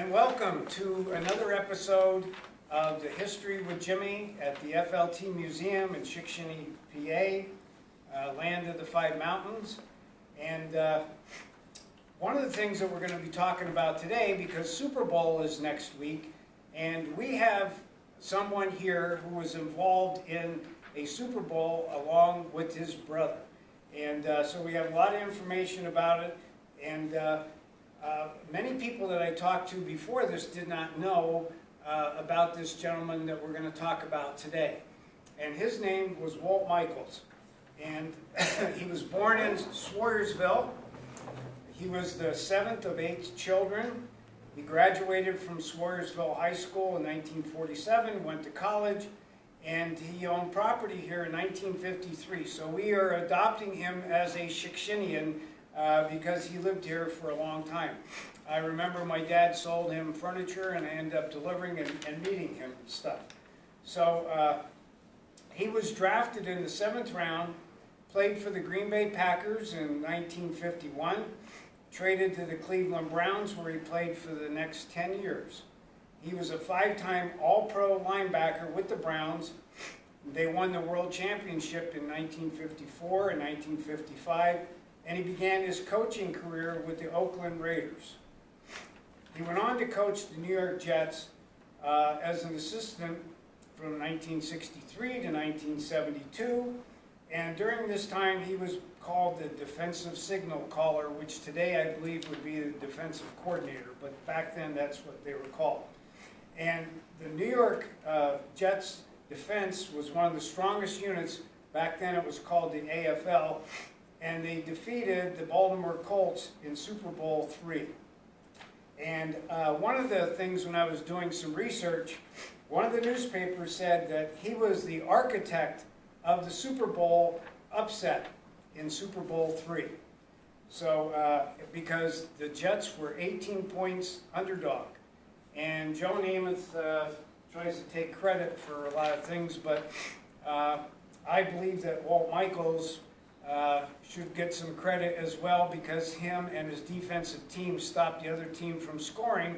and welcome to another episode of the History with Jimmy at the FLT Museum in Shickshinny, PA, land of the Five Mountains. And one of the things that we're going to be talking about today, because Super Bowl is next week, and we have someone here who was involved in a Super Bowl along with his brother. And so we have a lot of information about it, and many people that I talked to before this did not know about this gentleman that we're going to talk about today. And his name was Walt Michaels. And he was born in Swayersville. He was the seventh of 8 children. He graduated from Swayersville High School in 1947, went to college, and he owned property here in 1953. So we are adopting him as a Shickshinian because he lived here for a long time. I remember my dad sold him furniture, and I ended up delivering and meeting him and stuff. So he was drafted in the 7th round, played for the Green Bay Packers in 1951, traded to the Cleveland Browns, where he played for the next 10 years. He was a 5-time All-Pro linebacker with the Browns. They won the World Championship in 1954 and 1955, and he began his coaching career with the Oakland Raiders. He went on to coach the New York Jets as an assistant from 1963 to 1972, and during this time he was called the defensive signal caller, which today I believe would be the defensive coordinator, but back then that's what they were called. And the New York Jets defense was one of the strongest units. Back then it was called the AFL, and they defeated the Baltimore Colts in Super Bowl III. And one of the things when I was doing some research, one of the newspapers said that he was the architect of the Super Bowl upset in Super Bowl III. So because the Jets were 18 points underdog. And Joe Namath tries to take credit for a lot of things, but I believe that Walt Michaels should get some credit as well, because him and his defensive team stopped the other team from scoring,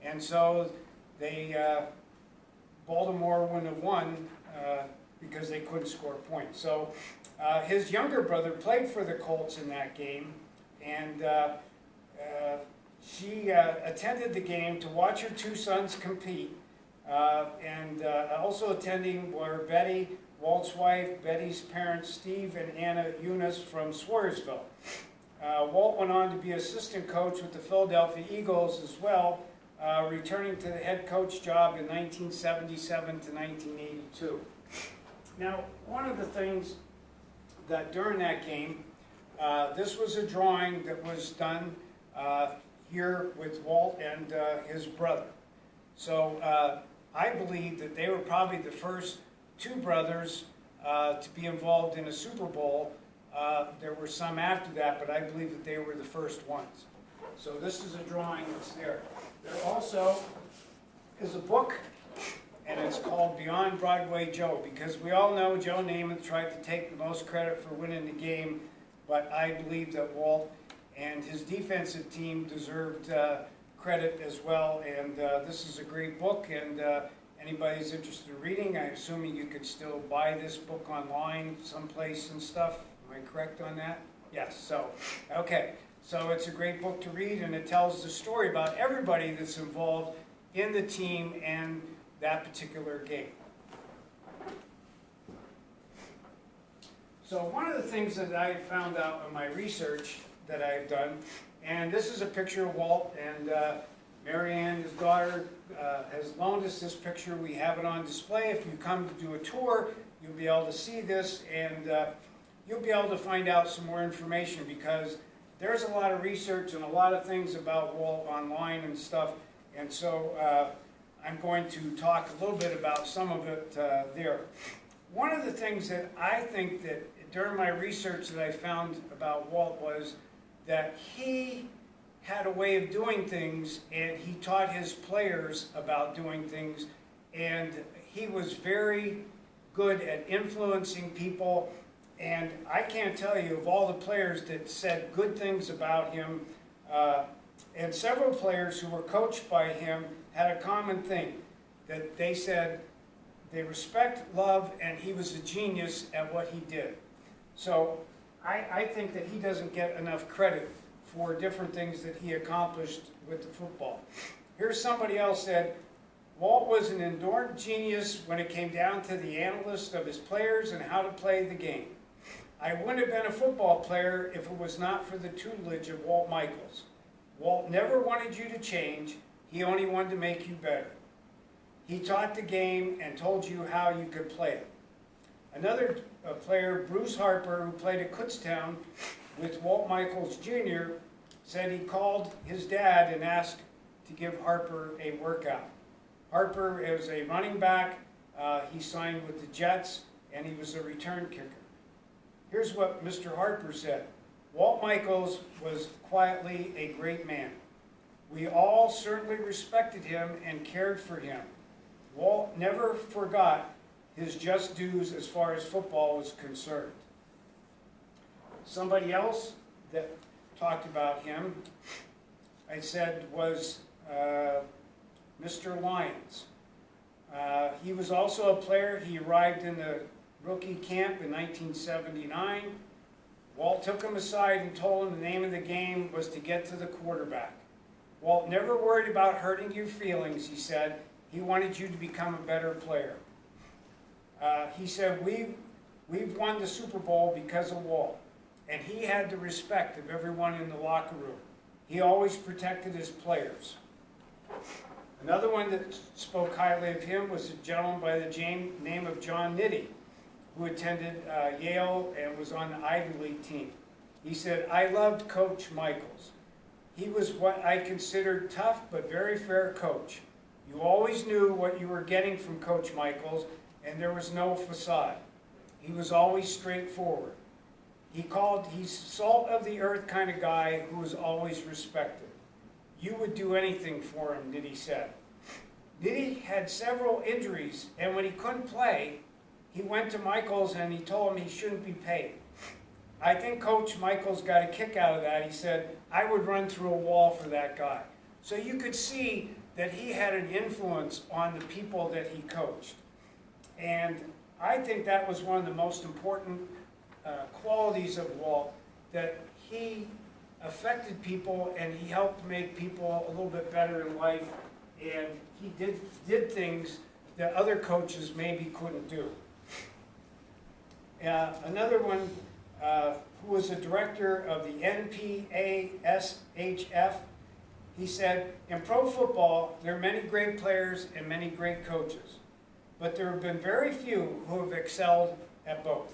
and so they Baltimore wouldn't have won because they couldn't score points. So his younger brother played for the Colts in that game, and she attended the game to watch her 2 sons compete, and also attending were Betty, Walt's wife, Betty's parents, Steve and Anna Eunice from Swayersville. Walt went on to be assistant coach with the Philadelphia Eagles as well, returning to the head coach job in 1977 to 1982. Now, one of the things that during that game, this was a drawing that was done here with Walt and his brother. So I believe that they were probably the first 2 brothers to be involved in a Super Bowl. There were some after that, but I believe that they were the first ones. So this is a drawing that's there. There also is a book, and it's called Beyond Broadway Joe, because we all know Joe Namath tried to take the most credit for winning the game, but I believe that Walt and his defensive team deserved credit as well, and this is a great book, and anybody's interested in reading, I assume you could still buy this book online someplace and stuff. Am I correct on that? Yes, so, okay. So it's a great book to read, and it tells the story about everybody that's involved in the team and that particular game. So one of the things that I found out in my research that I've done, and this is a picture of Walt, and Marianne, his daughter, has loaned us this picture. We have it on display. If you come to do a tour, you'll be able to see this, and you'll be able to find out some more information, because there's a lot of research and a lot of things about Walt online and stuff, and so I'm going to talk a little bit about some of it there. One of the things that I think that during my research that I found about Walt was that he had a way of doing things, and he taught his players about doing things, and he was very good at influencing people. And I can't tell you, of all the players that said good things about him, And several players who were coached by him had a common thing, that they said they respect, love, and he was a genius at what he did. So I think that he doesn't get enough credit for different things that he accomplished with the football. Here's somebody else said, Walt was an enduring genius when it came down to the analyst of his players and how to play the game. I wouldn't have been a football player if it was not for the tutelage of Walt Michaels. Walt never wanted you to change, he only wanted to make you better. He taught the game and told you how you could play it. Another player, Bruce Harper, who played at Kutztown with Walt Michaels Jr., said he called his dad and asked to give Harper a workout. Harper is a running back, he signed with the Jets, and he was a return kicker. Here's what Mr. Harper said. Walt Michaels was quietly a great man. We all certainly respected him and cared for him. Walt never forgot his just dues as far as football was concerned. Somebody else that talked about him, I said, was Mr. Lyons. He was also a player. He arrived in the rookie camp in 1979. Walt took him aside and told him the name of the game was to get to the quarterback. Walt never worried about hurting your feelings, he said. He wanted you to become a better player. He said, we've won the Super Bowl because of Walt, and he had the respect of everyone in the locker room. He always protected his players. Another one that spoke highly of him was a gentleman by the name of John Nitti, who attended Yale and was on the Ivy League team. He said, I loved Coach Michaels. He was what I considered tough but very fair coach. You always knew what you were getting from Coach Michaels, and there was no facade. He was always straightforward. He's salt of the earth kind of guy who was always respected. You would do anything for him, Nitti said. Nitti had several injuries, and when he couldn't play, he went to Michaels and he told him he shouldn't be paid. I think Coach Michaels got a kick out of that. He said, I would run through a wall for that guy. So you could see that he had an influence on the people that he coached. And I think that was one of the most important qualities of Walt, that he affected people and he helped make people a little bit better in life, and he did things that other coaches maybe couldn't do. Another one who was a director of the NPASHF, he said, in pro football, there are many great players and many great coaches, but there have been very few who have excelled at both.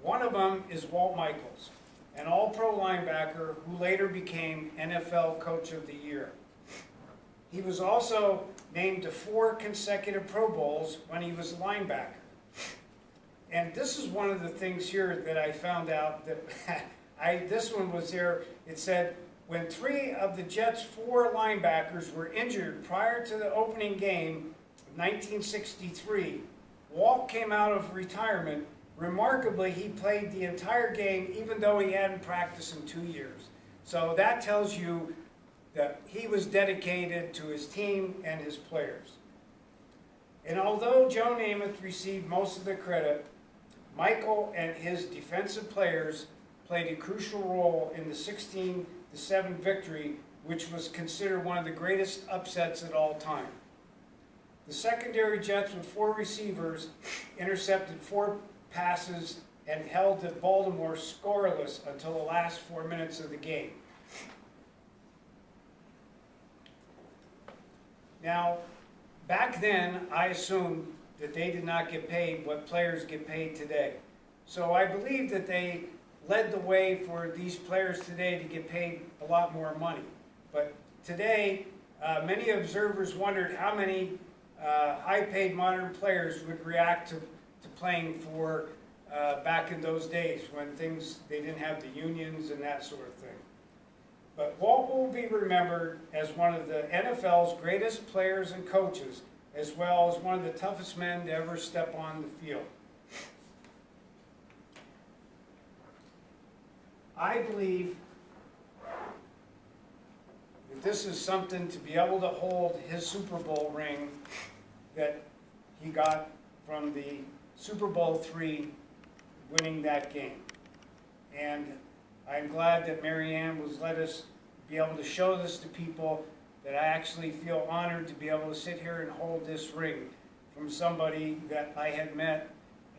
One of them is Walt Michaels, an all-pro linebacker who later became NFL Coach of the Year. He was also named to 4 consecutive Pro Bowls when he was a linebacker. And this is one of the things here that I found out that this one was there. It said, when 3 of the Jets' 4 linebackers were injured prior to the opening game of 1963, Walt came out of retirement. Remarkably, he played the entire game even though he hadn't practiced in 2 years. So that tells you that he was dedicated to his team and his players. And although Joe Namath received most of the credit, Michael and his defensive players played a crucial role in the 16-7 victory, which was considered one of the greatest upsets at all time. The secondary Jets with 4 receivers intercepted 4 passes and held the Baltimore scoreless until the last 4 minutes of the game. Now, back then, I assumed that they did not get paid what players get paid today. So I believe that they led the way for these players today to get paid a lot more money. But today, many observers wondered how many high-paid modern players would react to playing for back in those days when they didn't have the unions and that sort of thing. But Walt will be remembered as one of the NFL's greatest players and coaches, as well as one of the toughest men to ever step on the field. I believe that this is something to be able to hold his Super Bowl ring that he got from the Super Bowl III, winning that game. And I'm glad that Mary Ann was let us be able to show this to people, that I actually feel honored to be able to sit here and hold this ring from somebody that I had met,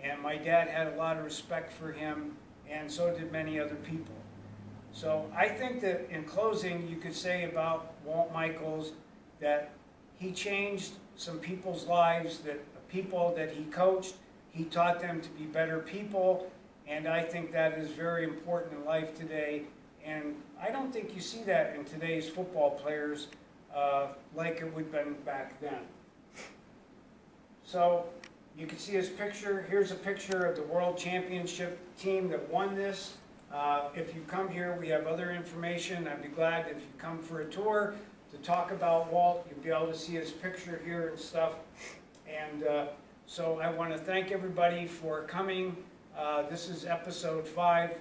and my dad had a lot of respect for him, and so did many other people. So I think that in closing, you could say about Walt Michaels that he changed some people's lives, that people that he coached, he taught them to be better people, and I think that is very important in life today. And I don't think you see that in today's football players like it would have been back then. So you can see his picture. Here's a picture of the World Championship team that won this. If you come here, we have other information. I'd be glad if you come for a tour to talk about Walt. You'll be able to see his picture here and stuff. And so I want to thank everybody for coming. This is episode 5.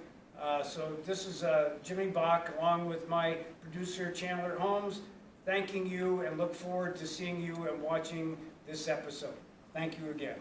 So this is Jimmy Bach along with my producer Chandler Holmes, thanking you and look forward to seeing you and watching this episode. Thank you again.